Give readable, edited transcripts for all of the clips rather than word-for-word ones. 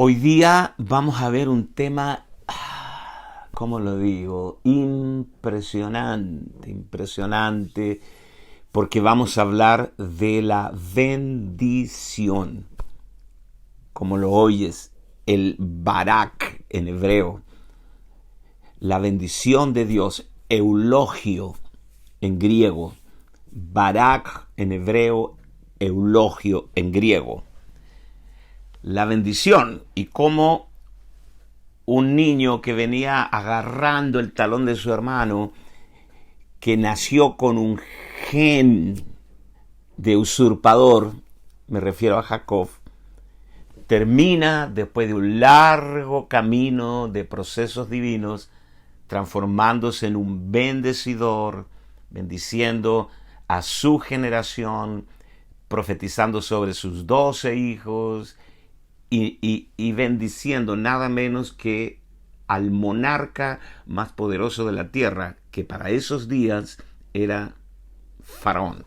Hoy día vamos a ver un tema, ¿cómo lo digo? Impresionante, porque vamos a hablar de la bendición, como lo oyes, el barak en hebreo, la bendición de Dios, eulogio en griego, barak en hebreo, eulogio en griego. La bendición y cómo un niño que venía agarrando el talón de su hermano, que nació con un gen de usurpador, me refiero a Jacob, termina después de un largo camino de procesos divinos, transformándose en un bendecidor, bendiciendo a su generación, profetizando sobre sus 12 hijos, y bendiciendo nada menos que al monarca más poderoso de la tierra, que para esos días era Faraón.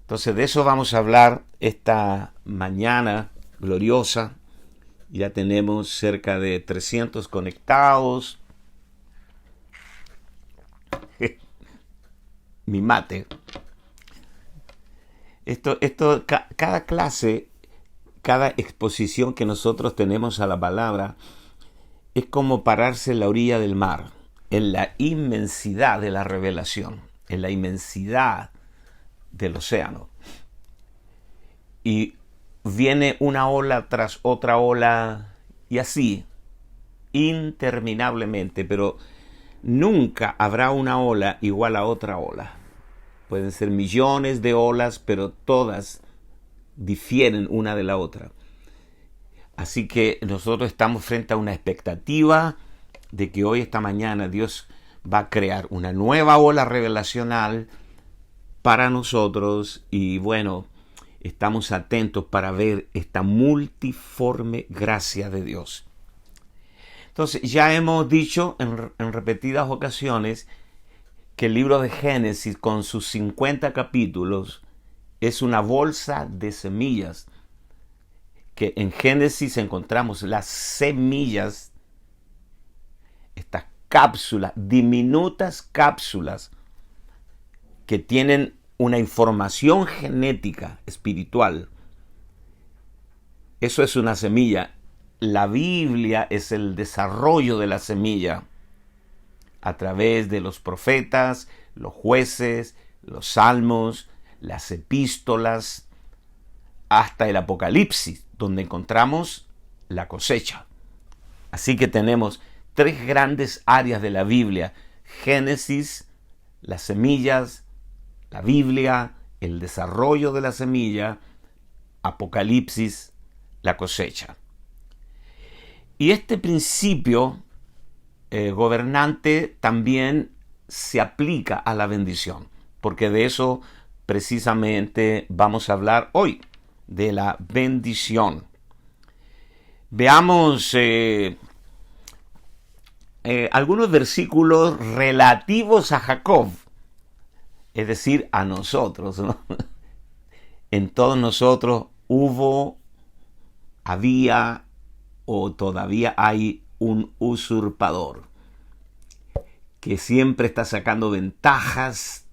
Entonces de eso vamos a hablar esta mañana gloriosa. Ya tenemos cerca de 300 conectados. Mi mate. Cada clase, cada exposición que nosotros tenemos a la palabra es como pararse en la orilla del mar, en la inmensidad de la revelación, en la inmensidad del océano. Y viene una ola tras otra ola y así, interminablemente, pero nunca habrá una ola igual a otra ola. Pueden ser millones de olas, pero todas difieren una de la otra. Así que nosotros estamos frente a una expectativa de que hoy, esta mañana, Dios va a crear una nueva ola revelacional para nosotros y bueno, estamos atentos para ver esta multiforme gracia de Dios. Entonces, ya hemos dicho en repetidas ocasiones que el libro de Génesis, con sus 50 capítulos, es una bolsa de semillas, que en Génesis encontramos las semillas, estas cápsulas, diminutas cápsulas, que tienen una información genética espiritual. Eso es una semilla. La Biblia es el desarrollo de la semilla a través de los profetas, los jueces, los salmos, las epístolas, hasta el Apocalipsis, donde encontramos la cosecha. Así que tenemos tres grandes áreas de la Biblia: Génesis, las semillas, la Biblia, el desarrollo de la semilla, Apocalipsis, la cosecha. Y este principio gobernante también se aplica a la bendición, porque de eso precisamente vamos a hablar hoy, de la bendición. Veamos algunos versículos relativos a Jacob, es decir, a nosotros, ¿no? En todos nosotros había o todavía hay un usurpador que siempre está sacando ventajas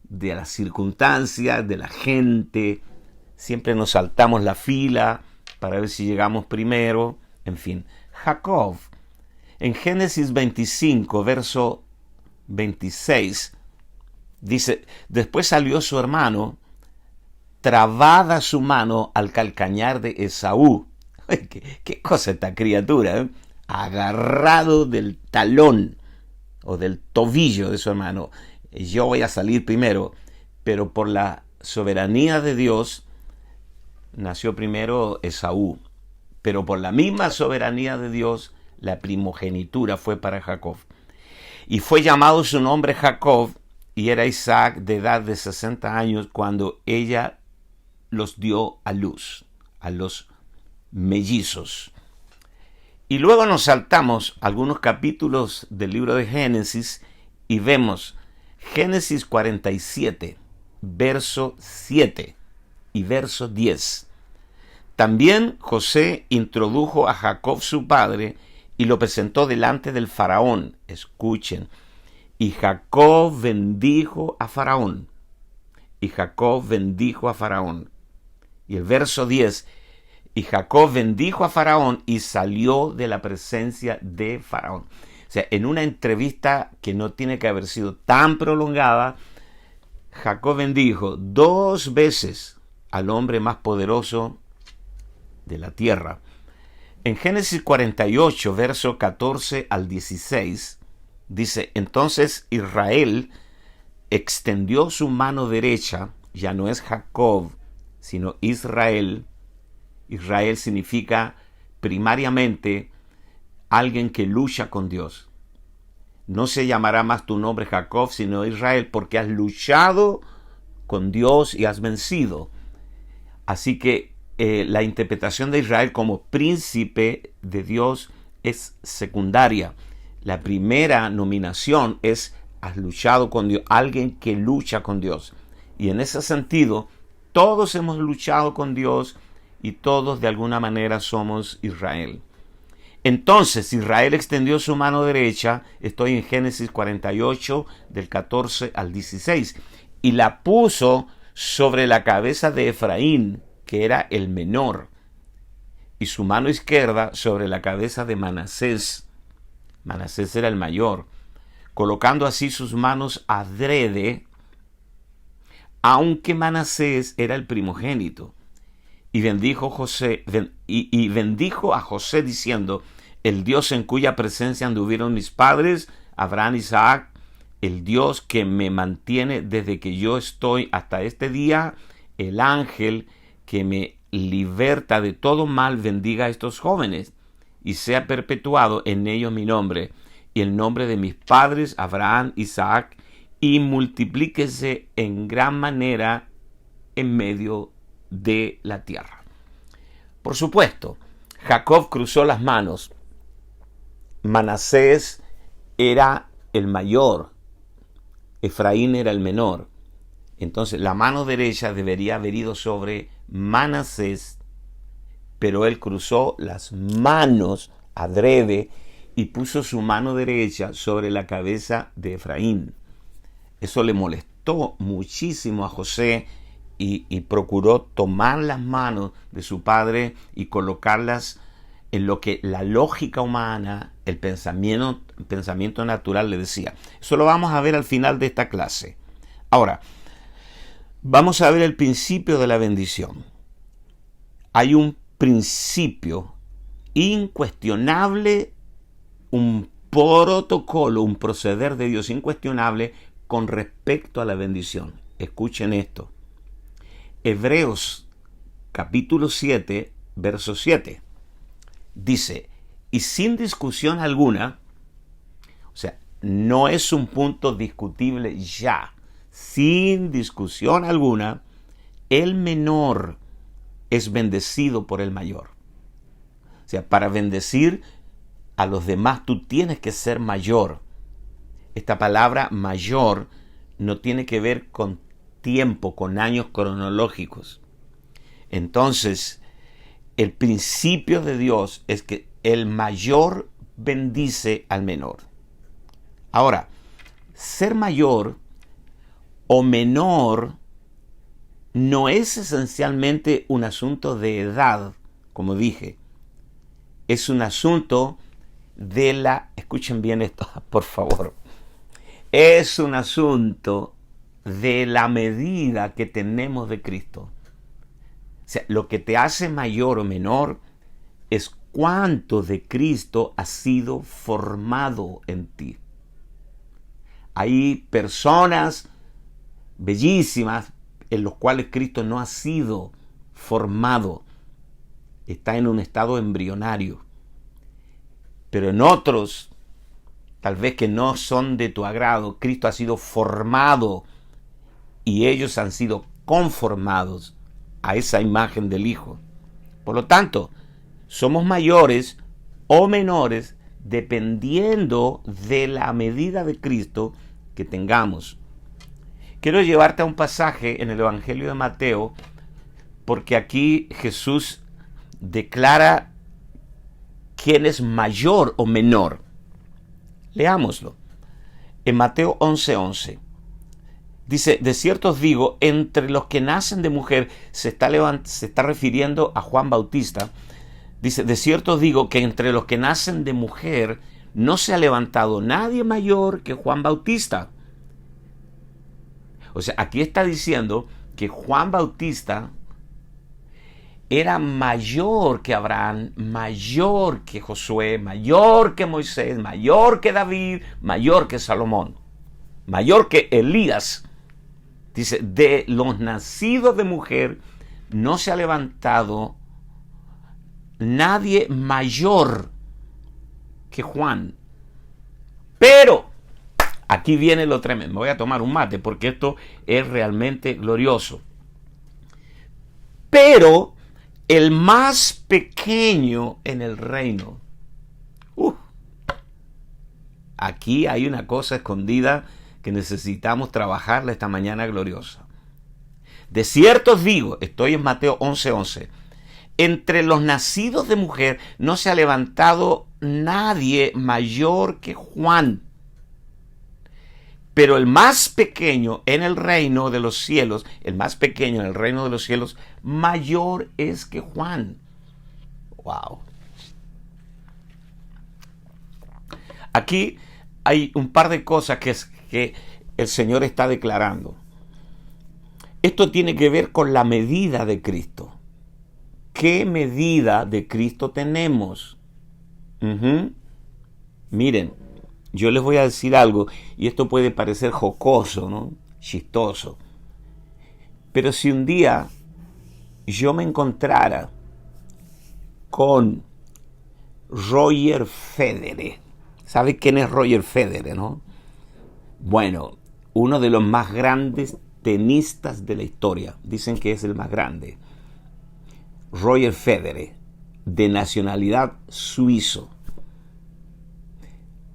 de las circunstancias, de la gente. Siempre nos saltamos la fila para ver si llegamos primero. En fin, Jacob, en Génesis 25, verso 26, dice: después salió su hermano, trabada su mano al calcañar de Esaú. ¿Qué cosa esta criatura, ¿eh? Agarrado del talón o del tobillo de su hermano. Yo voy a salir primero, pero por la soberanía de Dios nació primero Esaú, pero por la misma soberanía de Dios la primogenitura fue para Jacob. Y fue llamado su nombre Jacob, y era Isaac de edad de 60 años cuando ella los dio a luz, a los mellizos. Y luego nos saltamos algunos capítulos del libro de Génesis y vemos Génesis 47, verso 7 y verso 10. También José introdujo a Jacob su padre y lo presentó delante del faraón. Escuchen. Y Jacob bendijo a Faraón. Y Jacob bendijo a Faraón. Y el verso 10. Y Jacob bendijo a Faraón y salió de la presencia de Faraón. O sea, en una entrevista que no tiene que haber sido tan prolongada, Jacob bendijo 2 veces al hombre más poderoso de la tierra. En Génesis 48, verso 14 al 16, dice, entonces Israel extendió su mano derecha, ya no es Jacob, sino Israel. Israel significa primariamente alguien que lucha con Dios. No se llamará más tu nombre Jacob, sino Israel, porque has luchado con Dios y has vencido. Así que la interpretación de Israel como príncipe de Dios es secundaria. La primera nominación es has luchado con Dios, alguien que lucha con Dios. Y en ese sentido, todos hemos luchado con Dios y todos de alguna manera somos Israel. Entonces Israel extendió su mano derecha, estoy en Génesis 48, del 14 al 16, y la puso sobre la cabeza de Efraín, que era el menor, y su mano izquierda sobre la cabeza de Manasés. Manasés era el mayor, colocando así sus manos adrede, aunque Manasés era el primogénito. Y bendijo a José diciendo, el Dios en cuya presencia anduvieron mis padres, Abraham y Isaac, el Dios que me mantiene desde que yo estoy hasta este día, el ángel que me liberta de todo mal, bendiga a estos jóvenes y sea perpetuado en ellos mi nombre y el nombre de mis padres, Abraham, Isaac, y multiplíquese en gran manera en medio de la tierra. Por supuesto, Jacob cruzó las manos. Manasés era el mayor, Efraín era el menor. Entonces la mano derecha debería haber ido sobre Manasés, pero él cruzó las manos adrede y puso su mano derecha sobre la cabeza de Efraín. Eso le molestó muchísimo a José y procuró tomar las manos de su padre y colocarlas en lo que la lógica humana, el pensamiento natural le decía. Eso lo vamos a ver al final de esta clase. Ahora, vamos a ver el principio de la bendición. Hay un principio incuestionable, un protocolo, un proceder de Dios incuestionable con respecto a la bendición. Escuchen esto. Hebreos capítulo 7, verso 7. Dice, y sin discusión alguna, o sea, no es un punto discutible ya, sin discusión alguna, el menor es bendecido por el mayor. O sea, para bendecir a los demás tú tienes que ser mayor. Esta palabra mayor no tiene que ver con tiempo, con años cronológicos. Entonces, el principio de Dios es que el mayor bendice al menor. Ahora, ser mayor o menor no es esencialmente un asunto de edad, como dije. Es un asunto de escuchen bien esto, por favor. Es un asunto de la medida que tenemos de Cristo. O sea, lo que te hace mayor o menor es cuánto de Cristo ha sido formado en ti. Hay personas bellísimas en los cuales Cristo no ha sido formado. Está en un estado embrionario. Pero en otros, tal vez que no son de tu agrado, Cristo ha sido formado y ellos han sido conformados a esa imagen del Hijo. Por lo tanto, somos mayores o menores dependiendo de la medida de Cristo que tengamos. Quiero llevarte a un pasaje en el Evangelio de Mateo, porque aquí Jesús declara quién es mayor o menor. Leámoslo. En Mateo 11:11. Dice, de cierto os digo, entre los que nacen de mujer, se está refiriendo a Juan Bautista. Dice, de cierto os digo que entre los que nacen de mujer no se ha levantado nadie mayor que Juan Bautista. O sea, aquí está diciendo que Juan Bautista era mayor que Abraham, mayor que Josué, mayor que Moisés, mayor que David, mayor que Salomón, mayor que Elías. Dice, de los nacidos de mujer no se ha levantado nadie mayor que Juan. Pero, aquí viene lo tremendo. Me voy a tomar un mate porque esto es realmente glorioso. Pero el más pequeño en el reino. Aquí hay una cosa escondida que necesitamos trabajarla esta mañana gloriosa. De cierto os digo, estoy en Mateo 11:11, entre los nacidos de mujer no se ha levantado nadie mayor que Juan. Pero el más pequeño en el reino de los cielos, el más pequeño en el reino de los cielos, mayor es que Juan. Wow. Aquí hay un par de cosas que el Señor está declarando. Esto tiene que ver con la medida de Cristo. ¿Qué medida de Cristo tenemos? Miren, yo les voy a decir algo, y esto puede parecer jocoso, ¿no? Chistoso. Pero si un día yo me encontrara con Roger Federer, ¿sabe quién es Roger Federer, no? Bueno, uno de los más grandes tenistas de la historia. Dicen que es el más grande. Roger Federer, de nacionalidad suizo.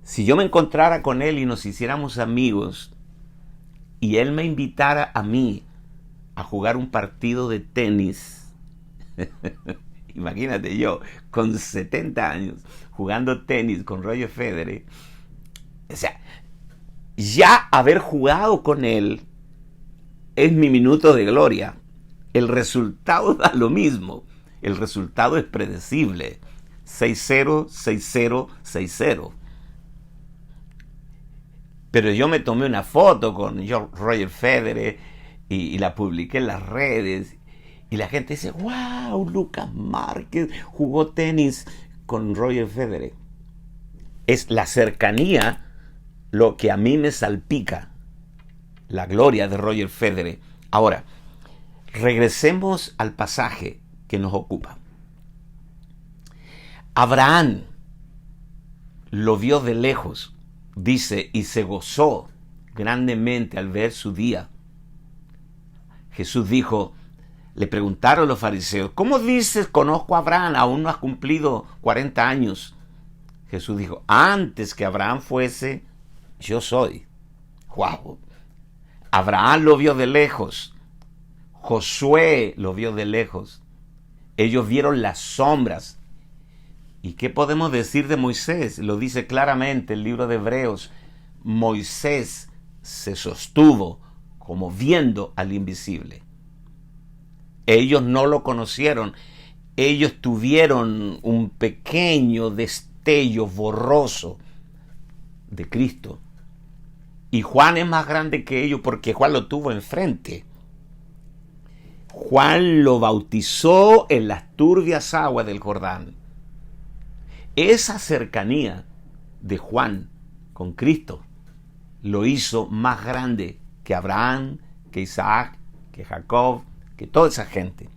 Si yo me encontrara con él y nos hiciéramos amigos y él me invitara a mí a jugar un partido de tenis, imagínate yo con 70 años jugando tenis con Roger Federer, o sea, ya haber jugado con él es mi minuto de gloria. El resultado da lo mismo. El resultado es predecible. 6-0, 6-0, 6-0. Pero yo me tomé una foto con Roger Federer y la publiqué en las redes. Y la gente dice, wow, Lucas Márquez jugó tenis con Roger Federer. Es la cercanía lo que a mí me salpica. La gloria de Roger Federer. Ahora, regresemos al pasaje que nos ocupa. Abraham lo vio de lejos, dice, y se gozó grandemente al ver su día. Jesús dijo, le preguntaron los fariseos, ¿cómo dices conozco a Abraham? Aún no has cumplido 40 años. Jesús dijo, antes que Abraham fuese, yo soy. ¡Wow! Abraham lo vio de lejos. Josué lo vio de lejos. Ellos vieron las sombras. ¿Y qué podemos decir de Moisés? Lo dice claramente el libro de Hebreos. Moisés se sostuvo como viendo al invisible. Ellos no lo conocieron. Ellos tuvieron un pequeño destello borroso de Cristo. Y Juan es más grande que ellos porque Juan lo tuvo enfrente. Juan lo bautizó en las turbias aguas del Jordán. Esa cercanía de Juan con Cristo lo hizo más grande que Abraham, que Isaac, que Jacob, que toda esa gente,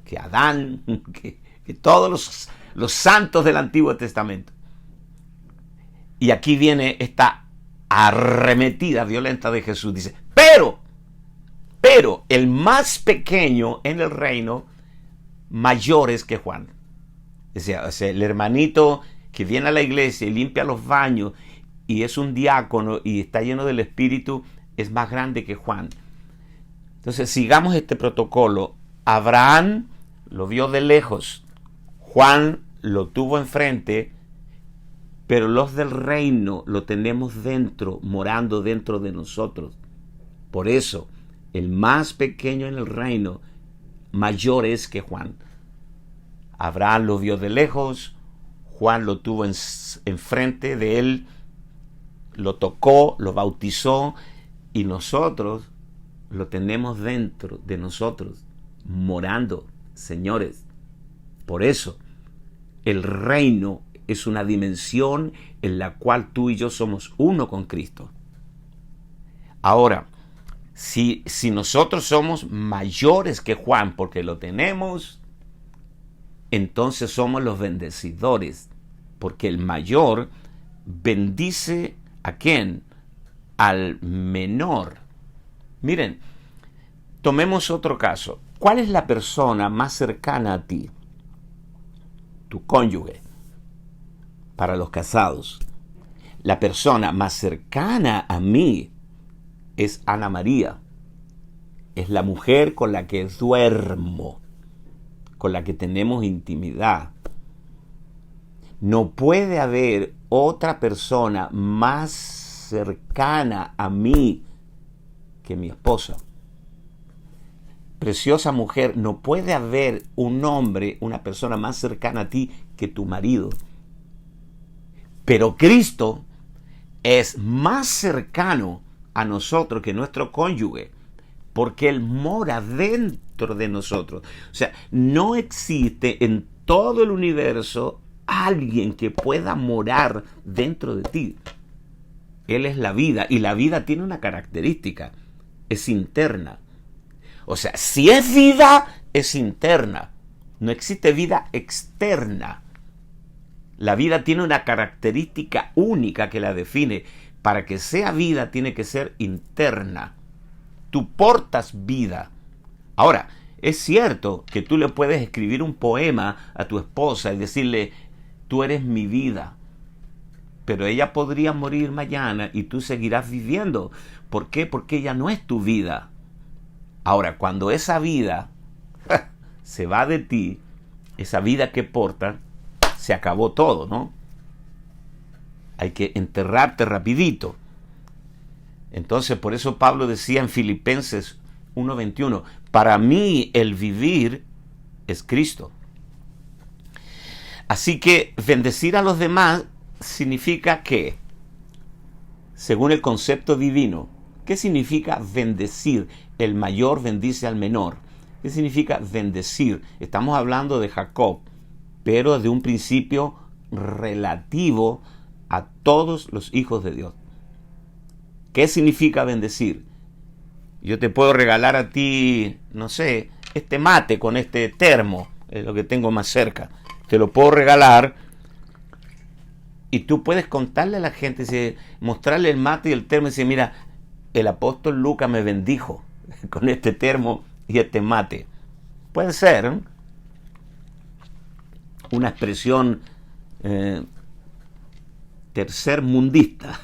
que Adán, que todos los santos del Antiguo Testamento. Y aquí viene esta arremetida violenta de Jesús. Dice, pero el más pequeño en el reino, mayor es que Juan. O sea, el hermanito que viene a la iglesia y limpia los baños y es un diácono y está lleno del Espíritu, es más grande que Juan. Entonces, sigamos este protocolo. Abraham lo vio de lejos. Juan lo tuvo enfrente, pero los del reino lo tenemos dentro, morando dentro de nosotros. Por eso, el más pequeño en el reino, mayor es que Juan. Abraham lo vio de lejos, Juan lo tuvo enfrente de él, lo tocó, lo bautizó, y nosotros lo tenemos dentro de nosotros, morando, señores. Por eso, el reino es una dimensión en la cual tú y yo somos uno con Cristo. Ahora, si nosotros somos mayores que Juan porque lo tenemos, entonces somos los bendecidores, porque el mayor bendice ¿a quién? Al menor. Miren, tomemos otro caso. ¿Cuál es la persona más cercana a ti? Tu cónyuge. Para los casados. La persona más cercana a mí es Ana María. Es la mujer con la que duermo, con la que tenemos intimidad. No puede haber otra persona más cercana a mí que mi esposa. Preciosa mujer, no puede haber un hombre, una persona más cercana a ti que tu marido. Pero Cristo es más cercano a nosotros que nuestro cónyuge, porque Él mora dentro de nosotros. O sea, no existe en todo el universo alguien que pueda morar dentro de ti. Él es la vida, y la vida tiene una característica, es interna. O sea, si es vida, es interna. No existe vida externa. La vida tiene una característica única que la define. Para que sea vida, tiene que ser interna. Tú portas vida. Ahora, es cierto que tú le puedes escribir un poema a tu esposa y decirle, tú eres mi vida. Pero ella podría morir mañana y tú seguirás viviendo. ¿Por qué? Porque ella no es tu vida. Ahora, cuando esa vida se va de ti, esa vida que porta, se acabó todo, ¿no? Hay que enterrarte rapidito. Entonces, por eso Pablo decía en Filipenses 1:21, para mí el vivir es Cristo. Así que bendecir a los demás significa que, según el concepto divino, ¿qué significa bendecir? El mayor bendice al menor. ¿Qué significa bendecir? Estamos hablando de Jacob, pero de un principio relativo a todos los hijos de Dios. ¿Qué significa bendecir? Yo te puedo regalar a ti, no sé, este mate con este termo, es lo que tengo más cerca. Te lo puedo regalar y tú puedes contarle a la gente, mostrarle el mate y el termo y decir, mira, el apóstol Lucas me bendijo con este termo y este mate. Puede ser, ¿eh? Una expresión tercermundista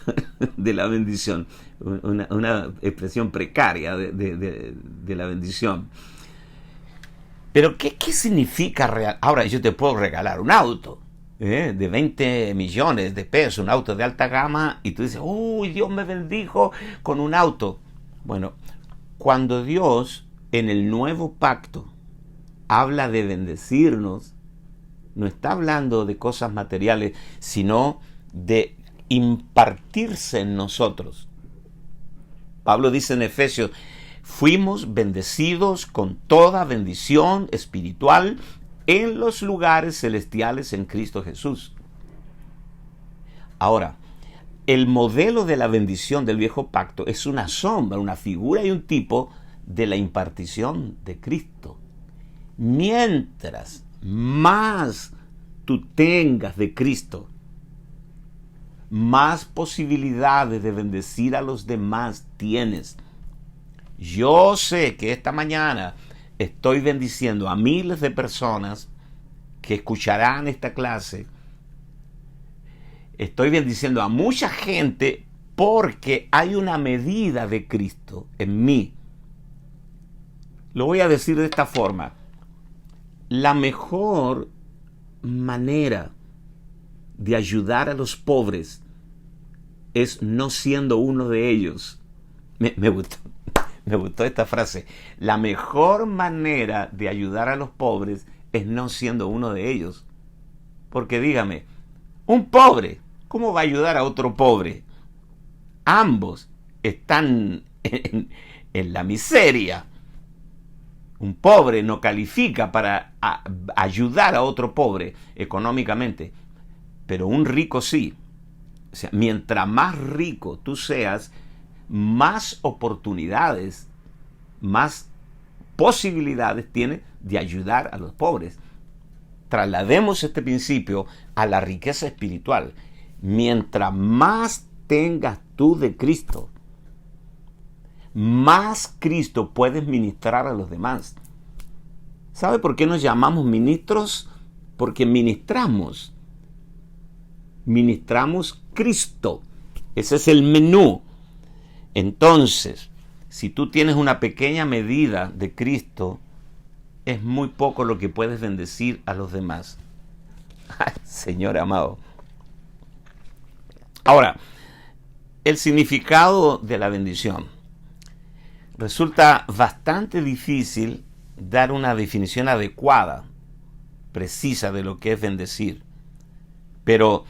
de la bendición, una expresión precaria de la bendición. Pero ¿qué significa real? Ahora yo te puedo regalar un auto de 20 millones de pesos, un auto de alta gama, y tú dices, uy, Dios me bendijo con un auto. Bueno, cuando Dios en el nuevo pacto habla de bendecirnos, no está hablando de cosas materiales, sino de impartirse en nosotros. Pablo dice en Efesios, fuimos bendecidos con toda bendición espiritual en los lugares celestiales en Cristo Jesús. Ahora, el modelo de la bendición del viejo pacto es una sombra, una figura y un tipo de la impartición de Cristo. Mientras más tú tengas de Cristo, más posibilidades de bendecir a los demás tienes. Yo sé que esta mañana estoy bendiciendo a miles de personas que escucharán esta clase. Estoy bendiciendo a mucha gente porque hay una medida de Cristo en mí. Lo voy a decir de esta forma. La mejor manera de ayudar a los pobres es no siendo uno de ellos. Me gustó esta frase. La mejor manera de ayudar a los pobres es no siendo uno de ellos. Porque dígame, un pobre, ¿cómo va a ayudar a otro pobre? Ambos están en la miseria. Un pobre no califica para ayudar a otro pobre económicamente, pero un rico sí. O sea, mientras más rico tú seas, más oportunidades, más posibilidades tienes de ayudar a los pobres. Traslademos este principio a la riqueza espiritual. Mientras más tengas tú de Cristo, más Cristo puedes ministrar a los demás. ¿Sabe por qué nos llamamos ministros? Porque ministramos Cristo. Ese es el menú. Entonces, si tú tienes una pequeña medida de Cristo, es muy poco lo que puedes bendecir a los demás. Ay, Señor amado. Ahora, el significado de la bendición. Resulta bastante difícil dar una definición adecuada, precisa de lo que es bendecir. Pero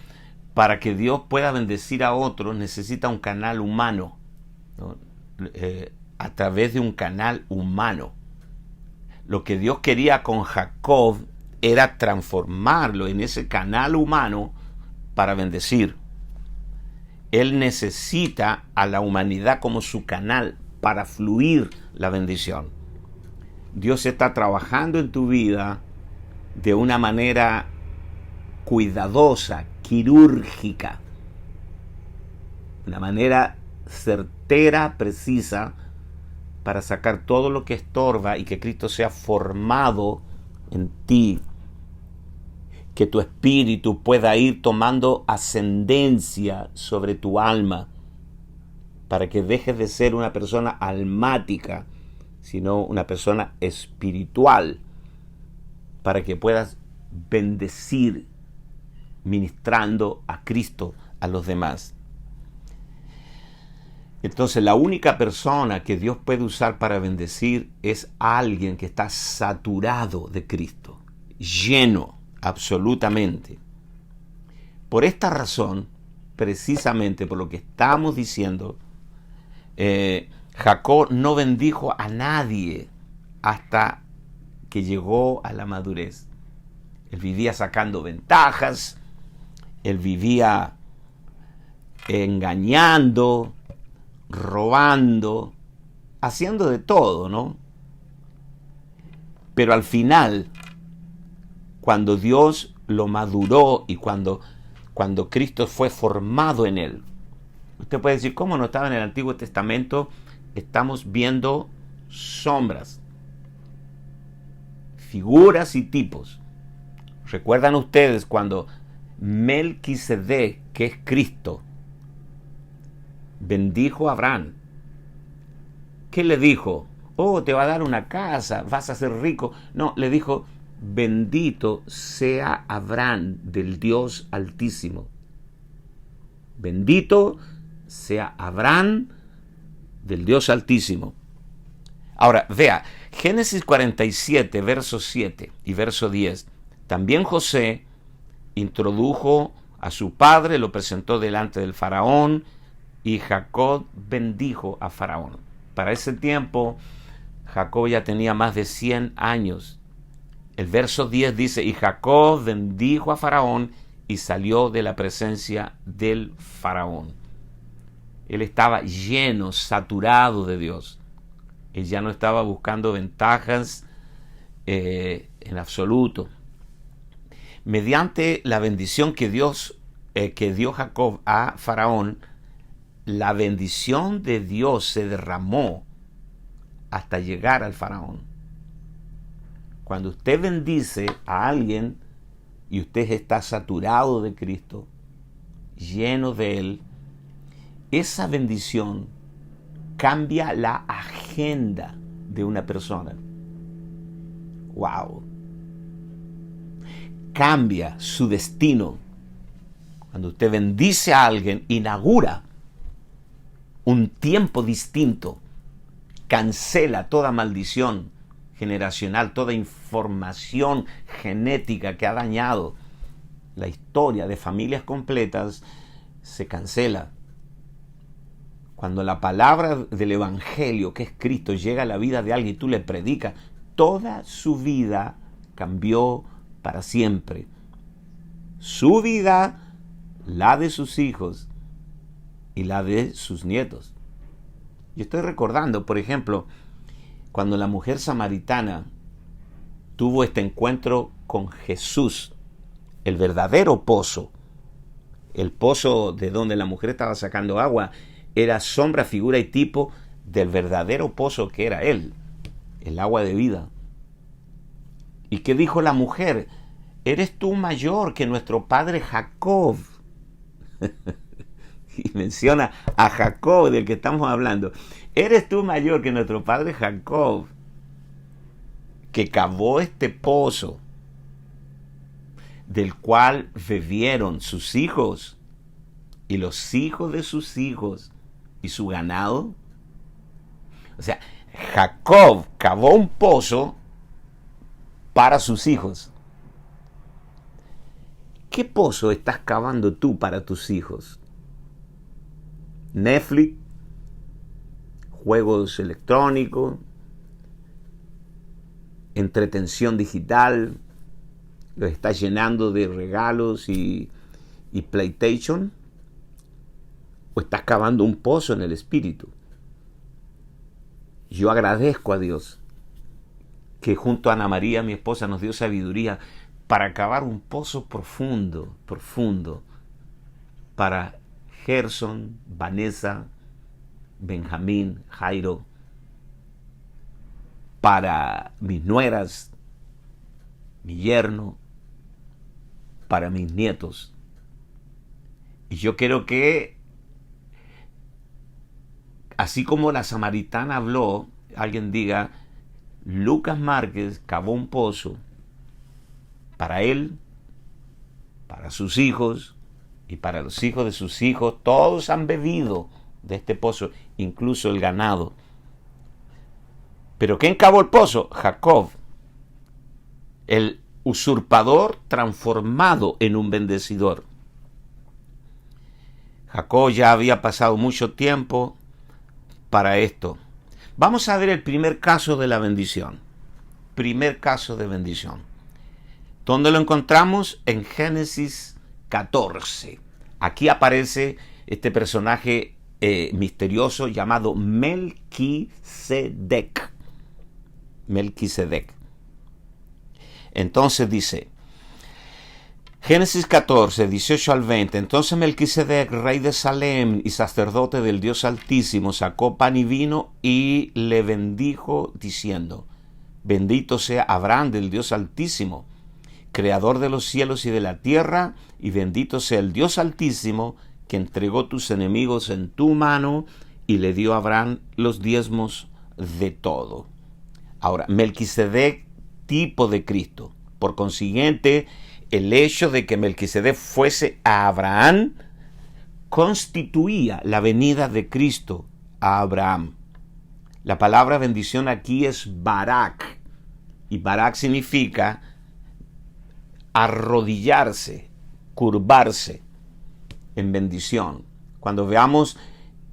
para que Dios pueda bendecir a otros necesita un canal humano, ¿no? A través de un canal humano. Lo que Dios quería con Jacob era transformarlo en ese canal humano para bendecir. Él necesita a la humanidad como su canal para fluir la bendición. Dios está trabajando en tu vida de una manera cuidadosa, quirúrgica, una manera certera, precisa, para sacar todo lo que estorba y que Cristo sea formado en ti, que tu espíritu pueda ir tomando ascendencia sobre tu alma, para que dejes de ser una persona almática, sino una persona espiritual, para que puedas bendecir ministrando a Cristo a los demás. Entonces, la única persona que Dios puede usar para bendecir es alguien que está saturado de Cristo, lleno absolutamente. Por esta razón, precisamente por lo que estamos diciendo, Jacob no bendijo a nadie hasta que llegó a la madurez. Él vivía sacando ventajas, él vivía engañando, robando, haciendo de todo, ¿no? Pero al final, cuando Dios lo maduró y cuando Cristo fue formado en él, usted puede decir, ¿cómo no estaba en el Antiguo Testamento? Estamos viendo sombras, figuras y tipos. ¿Recuerdan ustedes cuando Melquisedec, que es Cristo, bendijo a Abraham? ¿Qué le dijo? Oh, te va a dar una casa, vas a ser rico. No, le dijo, bendito sea Abraham del Dios Altísimo. Bendito sea Abraham del Dios Altísimo. Ahora, vea, Génesis 47, verso 7 y verso 10. También José introdujo a su padre, lo presentó delante del faraón, y Jacob bendijo a faraón. Para ese tiempo, Jacob ya tenía más de 100 años. El verso 10 dice, y Jacob bendijo a faraón y salió de la presencia del faraón. Él estaba lleno, saturado de Dios. Él ya no estaba buscando ventajas en absoluto. Mediante la bendición que dio Jacob a faraón, la bendición de Dios se derramó hasta llegar al faraón. Cuando usted bendice a alguien y usted está saturado de Cristo, lleno de Él, esa bendición cambia la agenda de una persona. ¡Wow! cambia su destino. Cuando usted bendice a alguien, inaugura un tiempo distinto, cancela toda maldición generacional, toda información genética que ha dañado la historia de familias completas, se cancela. Cuando la palabra del Evangelio, que es Cristo, llega a la vida de alguien y tú le predicas, toda su vida cambió para siempre. Su vida, la de sus hijos y la de sus nietos. Yo estoy recordando, por ejemplo, cuando la mujer samaritana tuvo este encuentro con Jesús, el verdadero pozo, el pozo de donde la mujer estaba sacando agua, era sombra, figura y tipo del verdadero pozo que era Él, el agua de vida. ¿Y qué dijo la mujer? Eres tú mayor que nuestro padre Jacob. Y menciona a Jacob, del que estamos hablando. Eres tú mayor que nuestro padre Jacob, que cavó este pozo, del cual bebieron sus hijos y los hijos de sus hijos y su ganado. O sea, Jacob cavó un pozo para sus hijos. ¿Qué pozo estás cavando tú para tus hijos? Netflix, juegos electrónicos, entretención digital, los estás llenando de regalos y PlayStation, o estás cavando un pozo en el espíritu. Yo agradezco a Dios que junto a Ana María, mi esposa, nos dio sabiduría para cavar un pozo profundo, profundo, para Gerson, Vanessa, Benjamín, Jairo, para mis nueras, mi yerno, para mis nietos. Y yo quiero que, así como la samaritana habló, alguien diga, Lucas Márquez cavó un pozo para él, para sus hijos y para los hijos de sus hijos. Todos han bebido de este pozo, incluso el ganado. ¿Pero quién cavó el pozo? Jacob, el usurpador transformado en un bendecidor. Jacob ya había pasado mucho tiempo para esto. Vamos a ver el primer caso de la bendición. Primer caso de bendición. ¿Dónde lo encontramos? En Génesis 14. Aquí aparece este personaje misterioso llamado Melquisedec. Melquisedec. Entonces dice, Génesis 14, 18 al 20. Entonces Melquisedec, rey de Salem y sacerdote del Dios Altísimo, sacó pan y vino y le bendijo diciendo, bendito sea Abraham del Dios Altísimo, creador de los cielos y de la tierra, y bendito sea el Dios Altísimo, que entregó tus enemigos en tu mano y le dio a Abraham los diezmos de todo. Ahora, Melquisedec, tipo de Cristo. Por consiguiente, el hecho de que Melquisedec fuese a Abraham constituía la venida de Cristo a Abraham. La palabra bendición aquí es Barak, y Barak significa arrodillarse, curvarse en bendición. Cuando veamos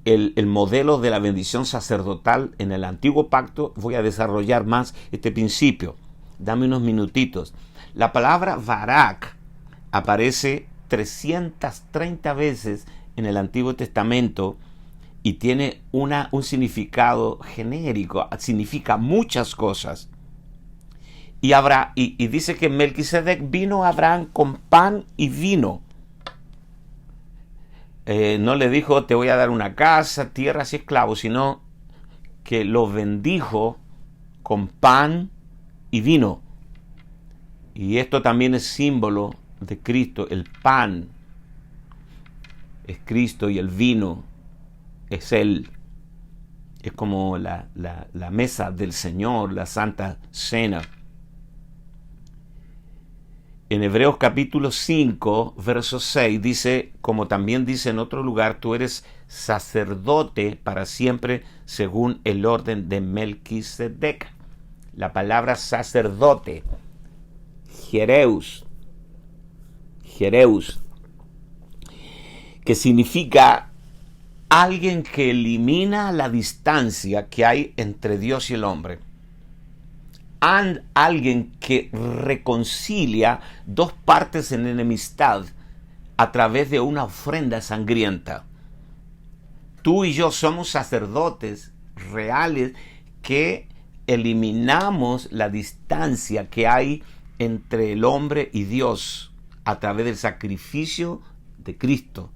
el modelo de la bendición sacerdotal en el antiguo pacto, voy a desarrollar más este principio. Dame unos minutitos. La palabra Barak aparece 330 veces en el Antiguo Testamento y tiene un significado genérico, significa muchas cosas. Y dice que Melquisedec vino a Abraham con pan y vino. No le dijo, te voy a dar una casa, tierras y esclavos, sino que lo bendijo con pan y vino. Y esto también es símbolo de Cristo. El pan es Cristo y el vino es Él. Es como la mesa del Señor, la Santa Cena. En Hebreos capítulo 5, verso 6 dice, como también dice en otro lugar, tú eres sacerdote para siempre según el orden de Melquisedec. La palabra sacerdote, Jereus, que significa alguien que elimina la distancia que hay entre Dios y el hombre. Alguien que reconcilia dos partes en enemistad a través de una ofrenda sangrienta. Tú y yo somos sacerdotes reales que eliminamos la distancia que hay entre el hombre y Dios a través del sacrificio de Cristo.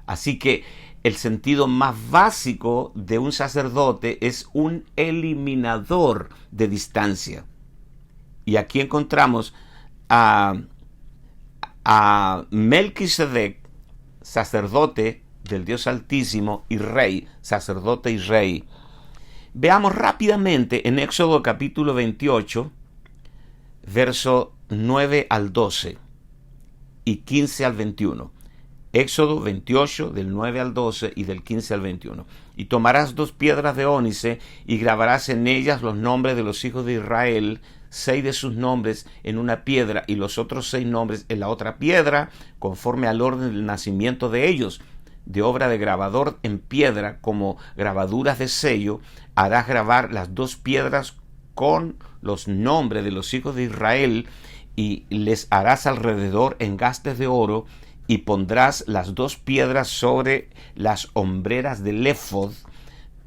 Así que el sentido más básico de un sacerdote es un eliminador de distancia. Y aquí encontramos a Melquisedec, sacerdote del Dios Altísimo y rey, sacerdote y rey. Veamos rápidamente en Éxodo capítulo 28, verso 9 al 12 y 15 al 21. Éxodo 28, del 9 al 12 y del 15 al 21. Y tomarás 2 piedras de ónice y grabarás en ellas los nombres de los hijos de Israel, 6 de sus nombres en una piedra y los otros 6 nombres en la otra piedra, conforme al orden del nacimiento de ellos. De obra de grabador en piedra, como grabaduras de sello, harás grabar las 2 piedras con los nombres de los hijos de Israel y les harás alrededor engastes de oro, y pondrás las 2 piedras sobre las hombreras del éfod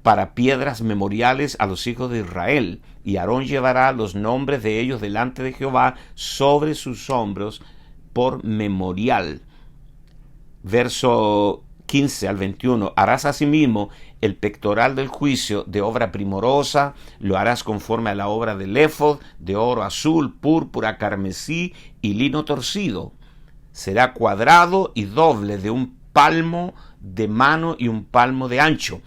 para piedras memoriales a los hijos de Israel. Y Aarón llevará los nombres de ellos delante de Jehová sobre sus hombros por memorial. Verso 15 al 21. Harás asimismo el pectoral del juicio de obra primorosa, lo harás conforme a la obra del éfod, de oro azul, púrpura, carmesí y lino torcido. Será cuadrado y doble, de 1 palmo de mano y 1 palmo de ancho.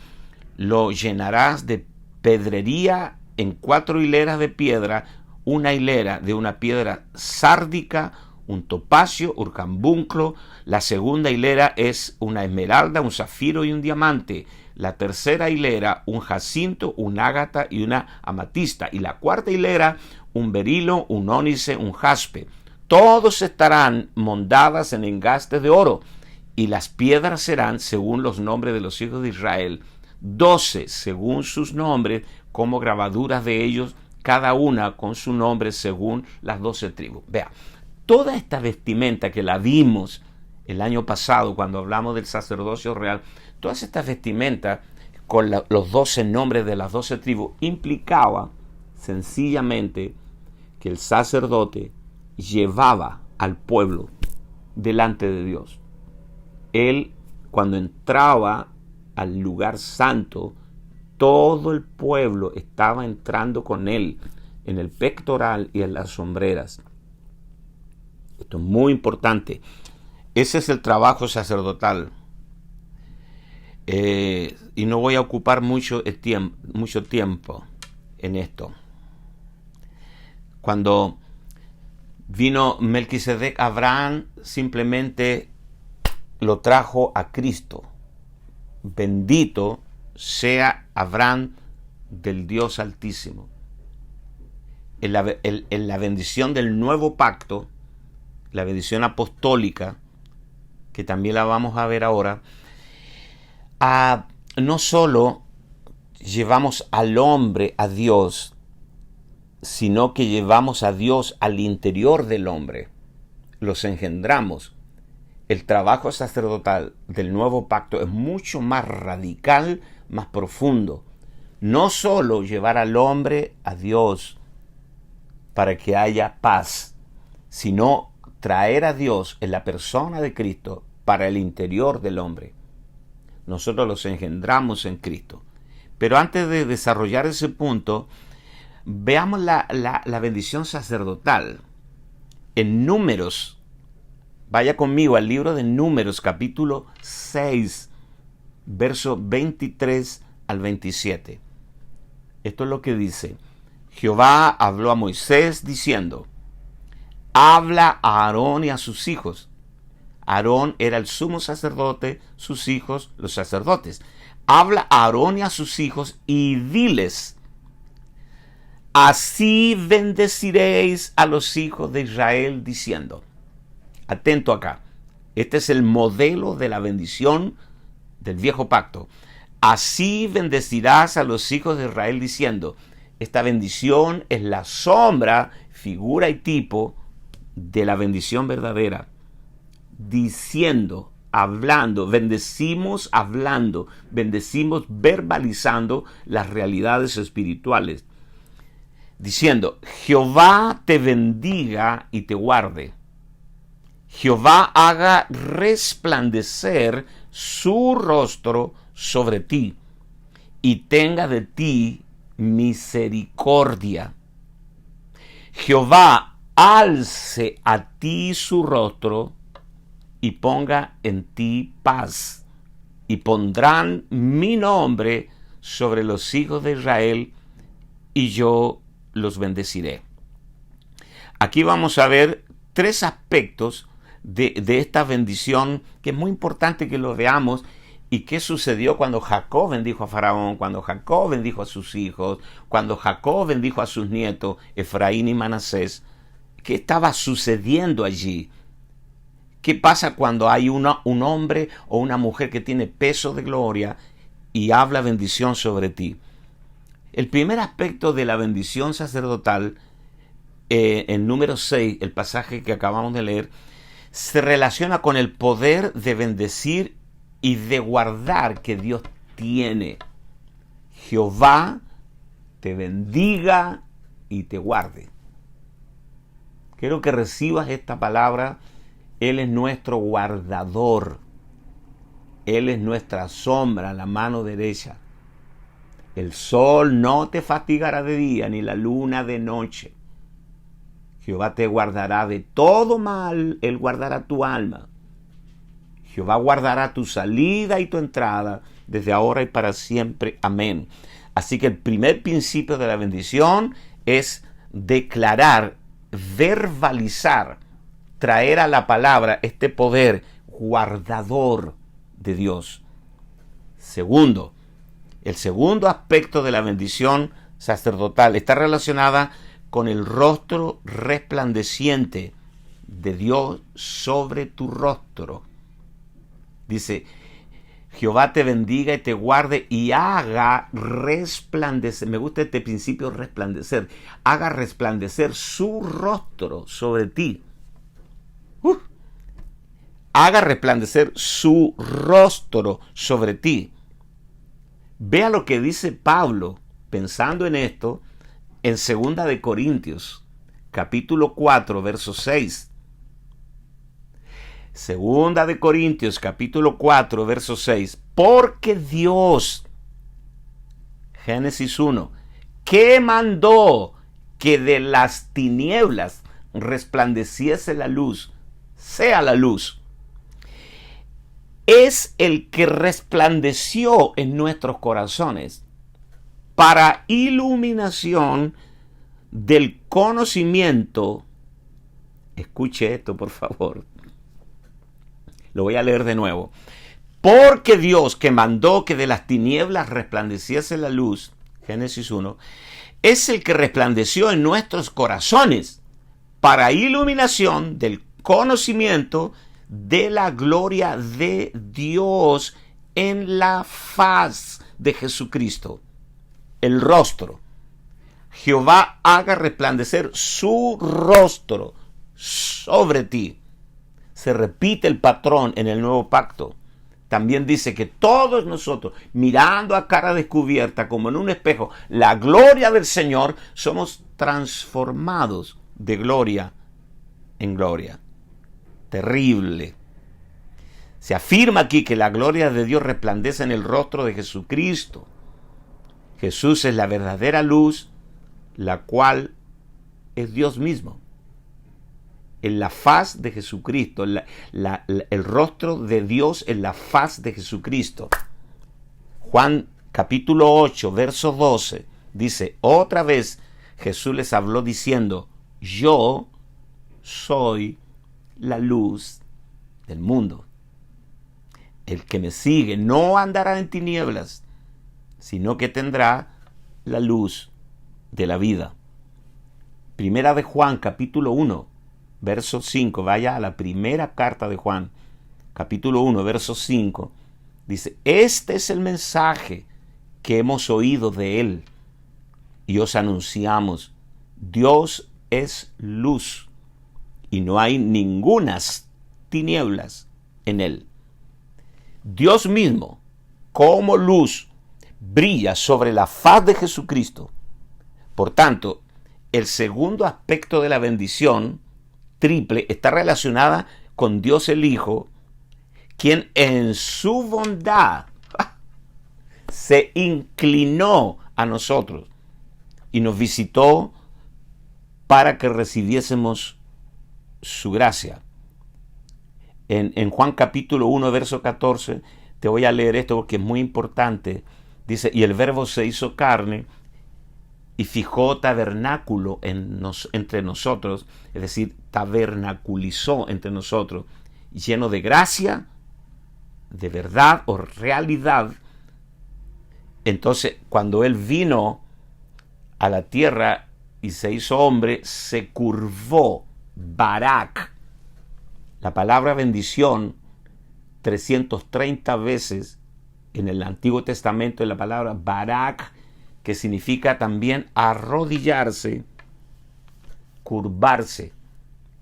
Lo llenarás de pedrería en 4 hileras de piedra, una hilera de una piedra sárdica, un topacio, un carbunclo. La segunda hilera es una esmeralda, un zafiro y un diamante. La tercera hilera, un jacinto, un ágata y una amatista. Y la cuarta hilera, un berilo, un ónice, un jaspe. Todos estarán mondadas en engastes de oro, y las piedras serán según los nombres de los hijos de Israel, 12 según sus nombres, como grabaduras de ellos, cada una con su nombre según las 12 tribus. Vea, toda esta vestimenta que la vimos el año pasado cuando hablamos del sacerdocio real, todas estas vestimentas con los 12 nombres de las 12 tribus implicaba sencillamente que el sacerdote llevaba al pueblo delante de Dios. Él, cuando entraba al lugar santo, todo el pueblo estaba entrando con él en el pectoral y en las sombreras. Esto es muy importante. Ese es el trabajo sacerdotal. Y no voy a ocupar mucho tiempo en esto. Cuando vino Melquisedec, Abraham simplemente lo trajo a Cristo. Bendito sea Abraham del Dios Altísimo. En la bendición del nuevo pacto, la bendición apostólica, que también la vamos a ver ahora, no solo llevamos al hombre a Dios, sino que llevamos a Dios al interior del hombre, los engendramos. El trabajo sacerdotal del nuevo pacto es mucho más radical, más profundo. No solo llevar al hombre a Dios para que haya paz, sino traer a Dios en la persona de Cristo para el interior del hombre. Nosotros los engendramos en Cristo. Pero antes de desarrollar ese punto, veamos la bendición sacerdotal. En Números, vaya conmigo al libro de Números, capítulo 6, verso 23 al 27. Esto es lo que dice. Jehová habló a Moisés diciendo: habla a Aarón y a sus hijos. Aarón era el sumo sacerdote, sus hijos los sacerdotes. Habla a Aarón y a sus hijos y diles: así bendeciréis a los hijos de Israel diciendo. Atento acá. Este es el modelo de la bendición del viejo pacto. Así bendecirás a los hijos de Israel diciendo. Esta bendición es la sombra, figura y tipo de la bendición verdadera. Diciendo, hablando, bendecimos verbalizando las realidades espirituales. Diciendo, Jehová te bendiga y te guarde. Jehová haga resplandecer su rostro sobre ti y tenga de ti misericordia. Jehová alce a ti su rostro y ponga en ti paz. Y pondrán mi nombre sobre los hijos de Israel y yo los bendeciré. Aquí vamos a ver tres aspectos de esta bendición que es muy importante que lo veamos. ¿Y qué sucedió cuando Jacob bendijo a Faraón? Cuando Jacob bendijo a sus hijos, cuando Jacob bendijo a sus nietos, Efraín y Manasés. ¿Qué estaba sucediendo allí? ¿Qué pasa cuando hay un hombre o una mujer que tiene peso de gloria y habla bendición sobre ti? El primer aspecto de la bendición sacerdotal, en número 6, el pasaje que acabamos de leer, se relaciona con el poder de bendecir y de guardar que Dios tiene. Jehová te bendiga y te guarde. Quiero que recibas esta palabra. Él es nuestro guardador. Él es nuestra sombra, la mano derecha. El sol no te fatigará de día, ni la luna de noche. Jehová te guardará de todo mal. Él guardará tu alma. Jehová guardará tu salida y tu entrada desde ahora y para siempre. Amén. Así que el primer principio de la bendición es declarar, verbalizar, traer a la palabra este poder guardador de Dios. Segundo, el segundo aspecto de la bendición sacerdotal está relacionada con el rostro resplandeciente de Dios sobre tu rostro. Dice, Jehová te bendiga y te guarde y haga resplandecer. Me gusta este principio, resplandecer. Haga resplandecer su rostro sobre ti. Haga resplandecer su rostro sobre ti. Vea lo que dice Pablo, pensando en esto, en 2 de Corintios, capítulo 4, verso 6. 2 de Corintios, capítulo 4, verso 6. Porque Dios, Génesis 1, que mandó que de las tinieblas resplandeciese la luz, sea la luz, es el que resplandeció en nuestros corazones para iluminación del conocimiento. Escuche esto, por favor. Lo voy a leer de nuevo. Porque Dios, que mandó que de las tinieblas resplandeciese la luz, Génesis 1, es el que resplandeció en nuestros corazones para iluminación del conocimiento de la gloria de Dios en la faz de Jesucristo, el rostro. Jehová haga resplandecer su rostro sobre ti. Se repite el patrón en el nuevo pacto. También dice que todos nosotros, mirando a cara descubierta como en un espejo la gloria del Señor, somos transformados de gloria en gloria. Terrible. Se afirma aquí que la gloria de Dios resplandece en el rostro de Jesucristo. Jesús es la verdadera luz, la cual es Dios mismo. En la faz de Jesucristo, el rostro de Dios en la faz de Jesucristo. Juan capítulo 8, verso 12, dice, otra vez Jesús les habló diciendo, yo soy la luz del mundo. El que me sigue no andará en tinieblas, sino que tendrá la luz de la vida. Primera de Juan, capítulo 1, verso 5. Vaya a la primera carta de Juan, capítulo 1, verso 5. Dice, este es el mensaje que hemos oído de él y os anunciamos. Dios es luz y no hay ningunas tinieblas en él. Dios mismo, como luz, brilla sobre la faz de Jesucristo. Por tanto, el segundo aspecto de la bendición triple está relacionada con Dios el Hijo, quien en su bondad se inclinó a nosotros y nos visitó para que recibiésemos su gracia. En Juan capítulo 1, verso 14, te voy a leer esto porque es muy importante. Dice, y el Verbo se hizo carne y fijó tabernáculo entre nosotros, es decir, tabernaculizó entre nosotros, lleno de gracia, de verdad o realidad. Entonces, cuando Él vino a la tierra y se hizo hombre, se curvó, barak. La palabra bendición, 330 veces en el Antiguo Testamento, es la palabra barak, que significa también arrodillarse, curvarse,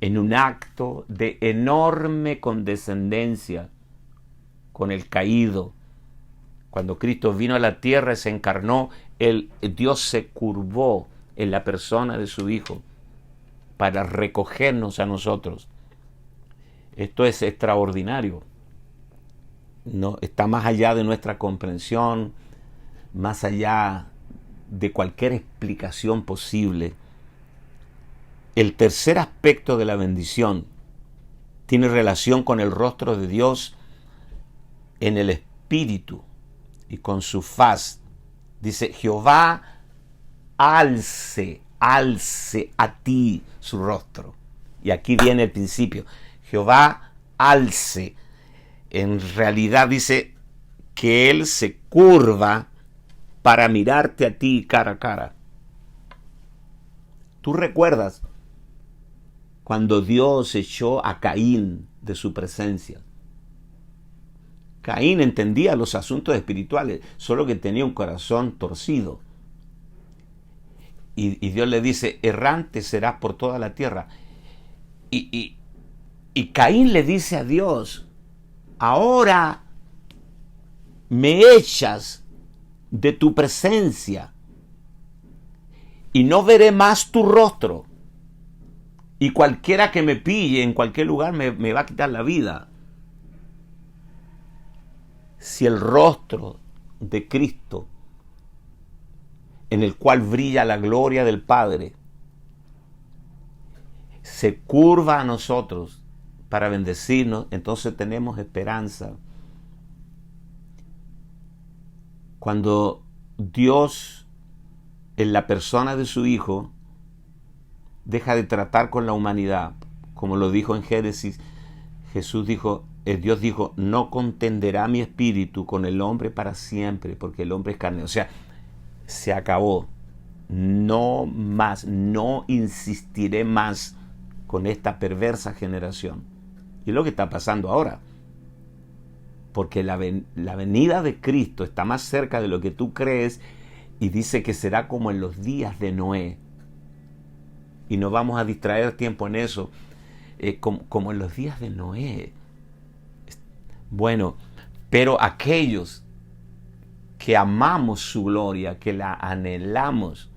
en un acto de enorme condescendencia con el caído. Cuando Cristo vino a la tierra y se encarnó, Dios se curvó en la persona de su Hijo para recogernos a nosotros. Esto es extraordinario. No, está más allá de nuestra comprensión, más allá de cualquier explicación posible. El tercer aspecto de la bendición tiene relación con el rostro de Dios en el espíritu y con su faz. Dice, Jehová alce a ti su rostro. Y aquí viene el principio. Jehová alce. En realidad dice que Él se curva para mirarte a ti cara a cara. ¿Tú recuerdas cuando Dios echó a Caín de su presencia? Caín entendía los asuntos espirituales, solo que tenía un corazón torcido. Y Dios le dice, errante serás por toda la tierra. Y Caín le dice a Dios, ahora me echas de tu presencia y no veré más tu rostro. Y cualquiera que me pille en cualquier lugar me va a quitar la vida. Si el rostro de Cristo, en el cual brilla la gloria del Padre, se curva a nosotros para bendecirnos, entonces tenemos esperanza. Cuando Dios, en la persona de su Hijo, deja de tratar con la humanidad, como lo dijo en Génesis, Dios dijo, no contenderá mi espíritu con el hombre para siempre, porque el hombre es carne. O sea, se acabó. No más, no insistiré más con esta perversa generación. Y es lo que está pasando ahora. Porque la venida de Cristo está más cerca de lo que tú crees y dice que será como en los días de Noé. Y no vamos a distraer tiempo en eso. Como en los días de Noé. Bueno, pero aquellos que amamos su gloria, que la anhelamos.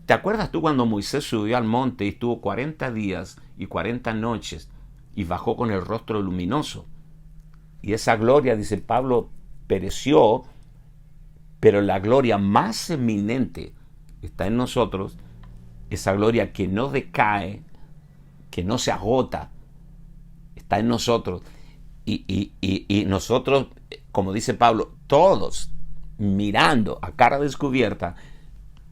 ¿Te acuerdas tú cuando Moisés subió al monte y estuvo 40 días y 40 noches y bajó con el rostro luminoso? Y esa gloria, dice Pablo, pereció, pero la gloria más eminente está en nosotros, esa gloria que no decae, que no se agota, está en nosotros. Y nosotros, como dice Pablo, todos mirando a cara descubierta,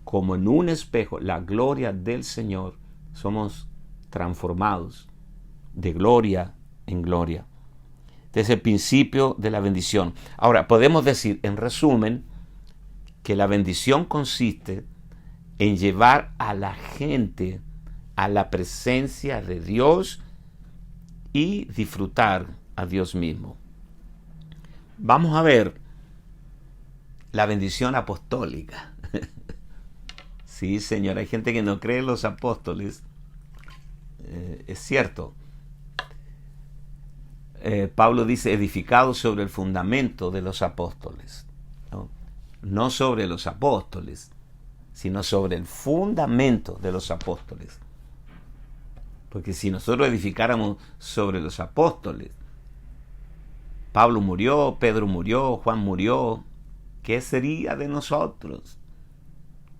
como en un espejo, la gloria del Señor, somos transformados de gloria en gloria. Este es el principio de la bendición. Ahora, podemos decir, en resumen, que la bendición consiste en llevar a la gente a la presencia de Dios y disfrutar a Dios mismo. Vamos a ver la bendición apostólica. Sí, Señor, hay gente que no cree en los apóstoles. Es cierto. Pablo dice, edificado sobre el fundamento de los apóstoles. No sobre los apóstoles, sino sobre el fundamento de los apóstoles. Porque si nosotros edificáramos sobre los apóstoles, Pablo murió, Pedro murió, Juan murió, ¿qué sería de nosotros?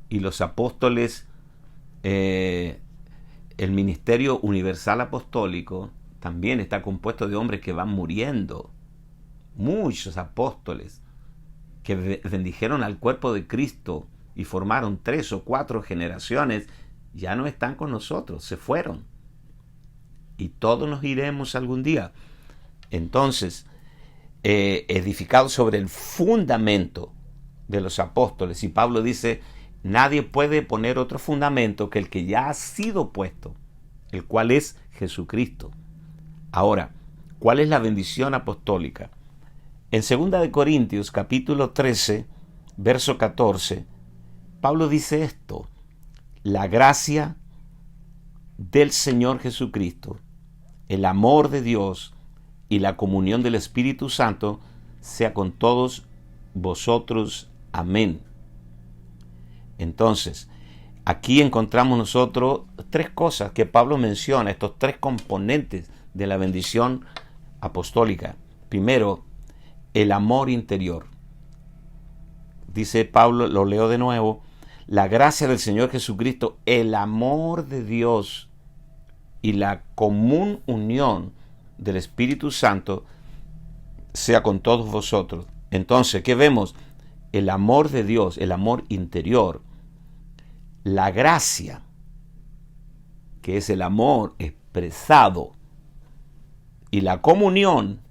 Y los apóstoles, el ministerio universal apostólico también está compuesto de hombres que van muriendo. Muchos apóstoles que bendijeron al cuerpo de Cristo y formaron 3 o 4 generaciones, ya no están con nosotros, se fueron. Y todos nos iremos algún día. Entonces, edificado sobre el fundamento de los apóstoles, y Pablo dice, nadie puede poner otro fundamento que el que ya ha sido puesto, el cual es Jesucristo. Ahora, ¿cuál es la bendición apostólica? En 2 Corintios capítulo 13, verso 14, Pablo dice esto: la gracia del Señor Jesucristo, el amor de Dios y la comunión del Espíritu Santo sea con todos vosotros. Amén. Entonces, aquí encontramos nosotros 3 cosas que Pablo menciona, estos 3 componentes de la bendición apostólica. Primero, el amor interior. Dice Pablo, lo leo de nuevo, la gracia del Señor Jesucristo, el amor de Dios y la común unión del Espíritu Santo sea con todos vosotros. Entonces, ¿qué vemos? El amor de Dios, el amor interior, la gracia, que es el amor expresado, y la comunión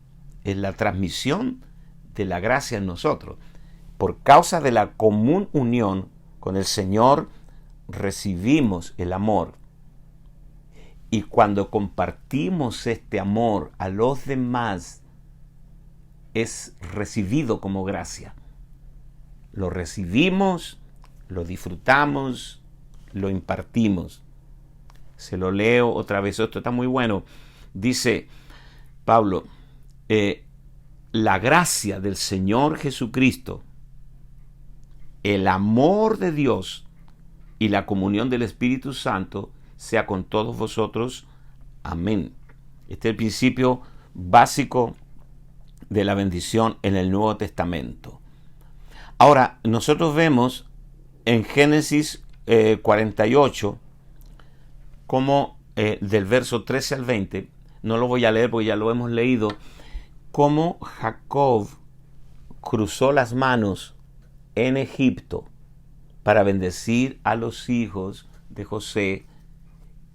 es la transmisión de la gracia en nosotros. Por causa de la común unión con el Señor recibimos el amor. Y cuando compartimos este amor a los demás, es recibido como gracia. Lo recibimos, lo disfrutamos, lo impartimos. Se lo leo otra vez, esto está muy bueno. Dice Pablo, la gracia del Señor Jesucristo, el amor de Dios y la comunión del Espíritu Santo sea con todos vosotros. Amén. Este es el principio básico de la bendición en el Nuevo Testamento. Ahora, nosotros vemos en Génesis 48, como del verso 13 al 20, no lo voy a leer porque ya lo hemos leído, cómo Jacob cruzó las manos en Egipto para bendecir a los hijos de José.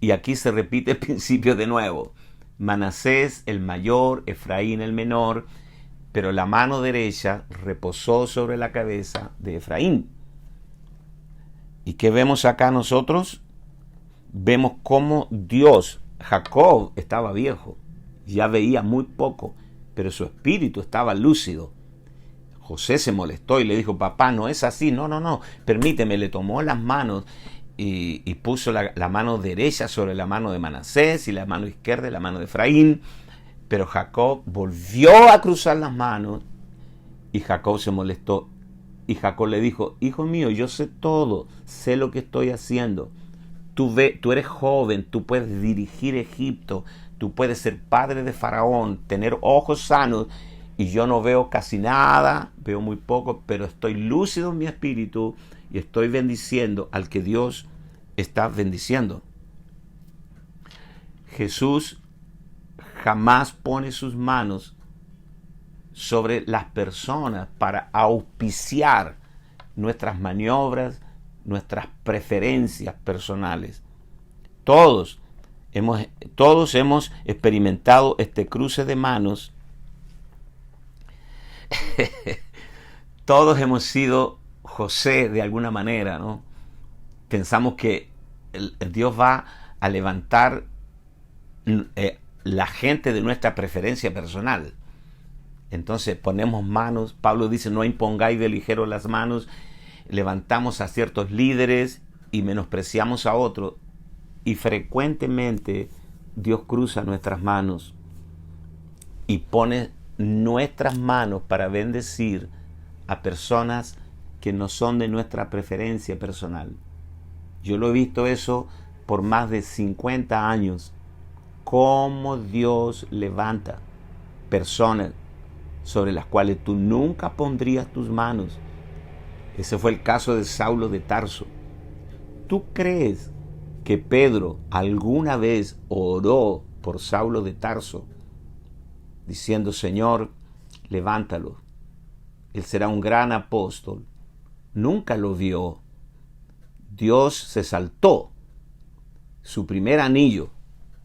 Y aquí se repite el principio de nuevo. Manasés el mayor, Efraín el menor, pero la mano derecha reposó sobre la cabeza de Efraín. ¿Y qué vemos acá nosotros? Vemos cómo Dios, Jacob estaba viejo, ya veía muy poco, pero su espíritu estaba lúcido. José se molestó y le dijo, papá, no es así, no, permíteme. Le tomó las manos y puso la mano derecha sobre la mano de Manasés y la mano izquierda en la mano de Efraín. Pero Jacob volvió a cruzar las manos y Jacob se molestó. Y Jacob le dijo, hijo mío, yo sé todo, sé lo que estoy haciendo. Tú eres joven, tú puedes dirigir Egipto, tú puedes ser padre de Faraón, tener ojos sanos, y yo no veo casi nada, veo muy poco, pero estoy lúcido en mi espíritu y estoy bendiciendo al que Dios está bendiciendo. Jesús jamás pone sus manos sobre las personas para auspiciar nuestras maniobras, nuestras preferencias personales. Todos Todos hemos experimentado este cruce de manos. Todos hemos sido José de alguna manera, ¿no? Pensamos que Dios va a levantar la gente de nuestra preferencia personal. Entonces ponemos manos. Pablo dice, no impongáis de ligero las manos. Levantamos a ciertos líderes y menospreciamos a otros. Y frecuentemente Dios cruza nuestras manos y pone nuestras manos para bendecir a personas que no son de nuestra preferencia personal. Yo lo he visto eso por más de 50 años. Cómo Dios levanta personas sobre las cuales tú nunca pondrías tus manos. Ese fue el caso de Saulo de Tarso. ¿Tú crees que Pedro alguna vez oró por Saulo de Tarso, diciendo, Señor, levántalo, él será un gran apóstol? Nunca lo vio. Dios se saltó su primer anillo,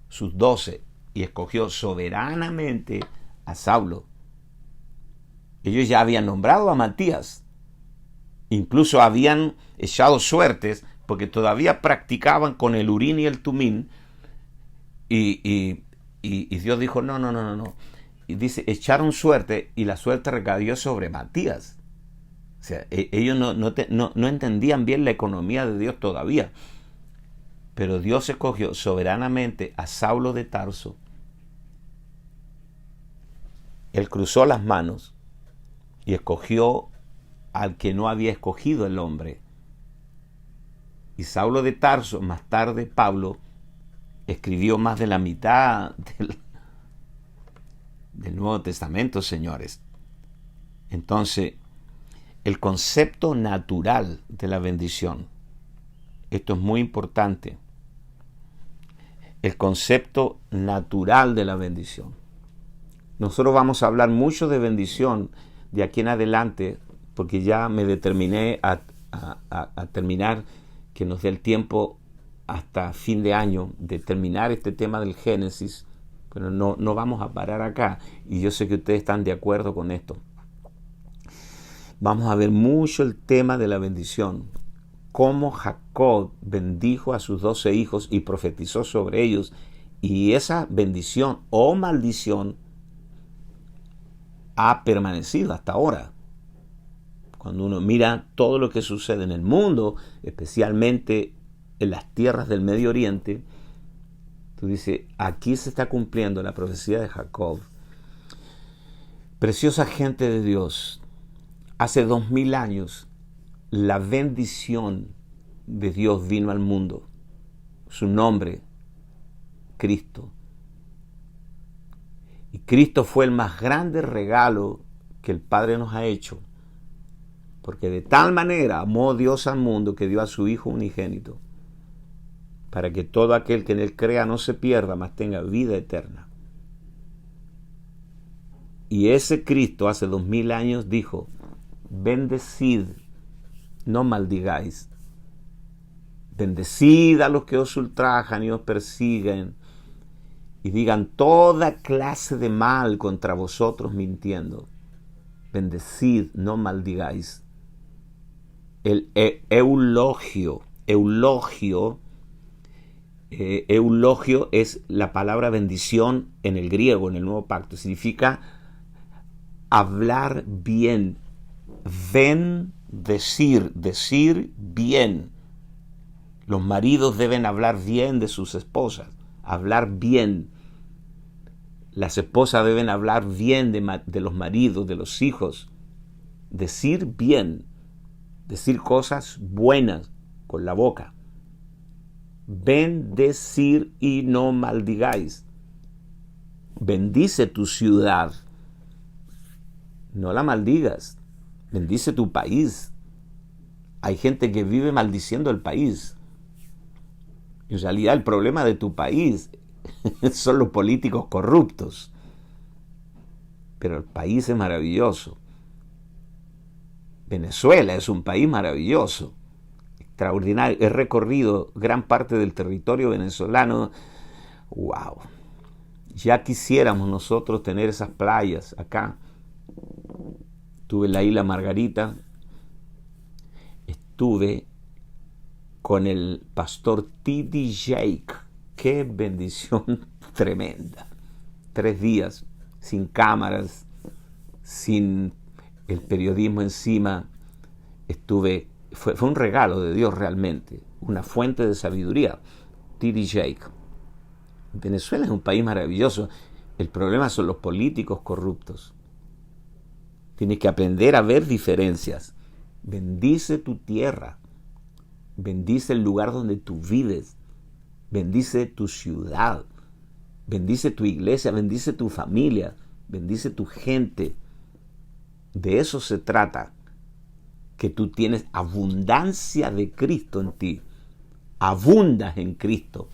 sus 12, y escogió soberanamente a Saulo. Ellos ya habían nombrado a Matías, incluso habían echado suertes, porque todavía practicaban con el Urín y el Tumín, y Dios dijo, no. Y dice, echaron suerte, y la suerte recayó sobre Matías. O sea, ellos no entendían bien la economía de Dios todavía. Pero Dios escogió soberanamente a Saulo de Tarso. Él cruzó las manos y escogió al que no había escogido el hombre. Y Saulo de Tarso, más tarde Pablo, escribió más de la mitad del Nuevo Testamento, señores. Entonces, el concepto natural de la bendición. Esto es muy importante. El concepto natural de la bendición. Nosotros vamos a hablar mucho de bendición de aquí en adelante, porque ya me determiné a terminar, que nos dé el tiempo hasta fin de año de terminar este tema del Génesis, pero no vamos a parar acá, y yo sé que ustedes están de acuerdo con esto. Vamos a ver mucho el tema de la bendición, cómo Jacob bendijo a sus 12 hijos y profetizó sobre ellos, y esa bendición o maldición ha permanecido hasta ahora. Cuando uno mira todo lo que sucede en el mundo, especialmente en las tierras del Medio Oriente, tú dices, aquí se está cumpliendo la profecía de Jacob. Preciosa gente de Dios, hace 2000 años la bendición de Dios vino al mundo. Su nombre, Cristo. Y Cristo fue el más grande regalo que el Padre nos ha hecho. Porque de tal manera amó Dios al mundo que dio a su Hijo unigénito, para que todo aquel que en él crea no se pierda, mas tenga vida eterna. Y ese Cristo hace 2000 años dijo, bendecid, no maldigáis. Bendecid a los que os ultrajan y os persiguen y digan toda clase de mal contra vosotros mintiendo. Bendecid, no maldigáis. El eulogio es la palabra bendición en el griego, en el Nuevo Pacto. Significa hablar bien, decir bien. Los maridos deben hablar bien de sus esposas, hablar bien. Las esposas deben hablar bien de los maridos, de los hijos. Decir bien, decir cosas buenas con la boca. Bendecir y no maldigáis. Bendice tu ciudad, no la maldigas. Bendice tu país. Hay gente que vive maldiciendo el país. En realidad el problema de tu país son los políticos corruptos. Pero el país es maravilloso. Venezuela es un país maravilloso, extraordinario. He recorrido gran parte del territorio venezolano Wow. Ya quisiéramos nosotros tener esas playas acá. Estuve en la isla Margarita. Estuve con el pastor T.D. Jake. Qué bendición tremenda. 3 días sin cámaras, sin el periodismo encima. Fue un regalo de Dios realmente, una fuente de sabiduría. T.D. Jake. Venezuela es un país maravilloso. El problema son los políticos corruptos. Tienes que aprender a ver diferencias. Bendice tu tierra. Bendice el lugar donde tú vives. Bendice tu ciudad. Bendice tu iglesia. Bendice tu familia. Bendice tu gente. De eso se trata. Que tú tienes abundancia de Cristo en ti. Abundas en Cristo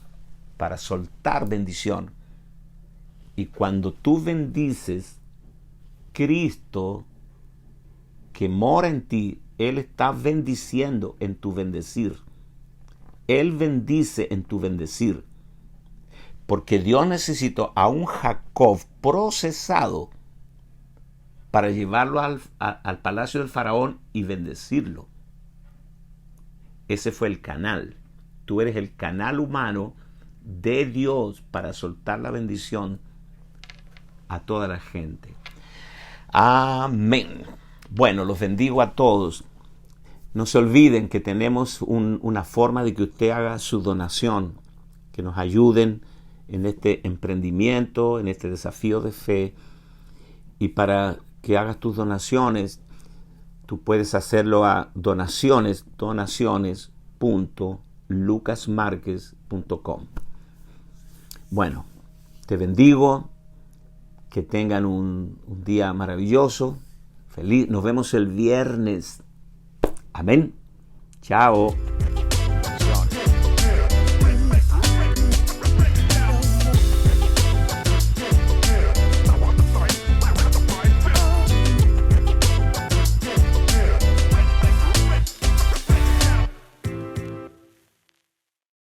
para soltar bendición. Y cuando tú bendices, Cristo que mora en ti, Él está bendiciendo en tu bendecir. Él bendice en tu bendecir. Porque Dios necesitó a un Jacob procesado para llevarlo al palacio del faraón y bendecirlo. Ese fue el canal. Tú eres el canal humano de Dios para soltar la bendición a toda la gente. Amén. Bueno, los bendigo a todos. No se olviden que tenemos una forma de que usted haga su donación, que nos ayuden en este emprendimiento, en este desafío de fe. Y para que hagas tus donaciones, tú puedes hacerlo a donaciones.lucasmarquez.com. Bueno, te bendigo, que tengan un día maravilloso, feliz. Nos vemos el viernes. Amén. Chao.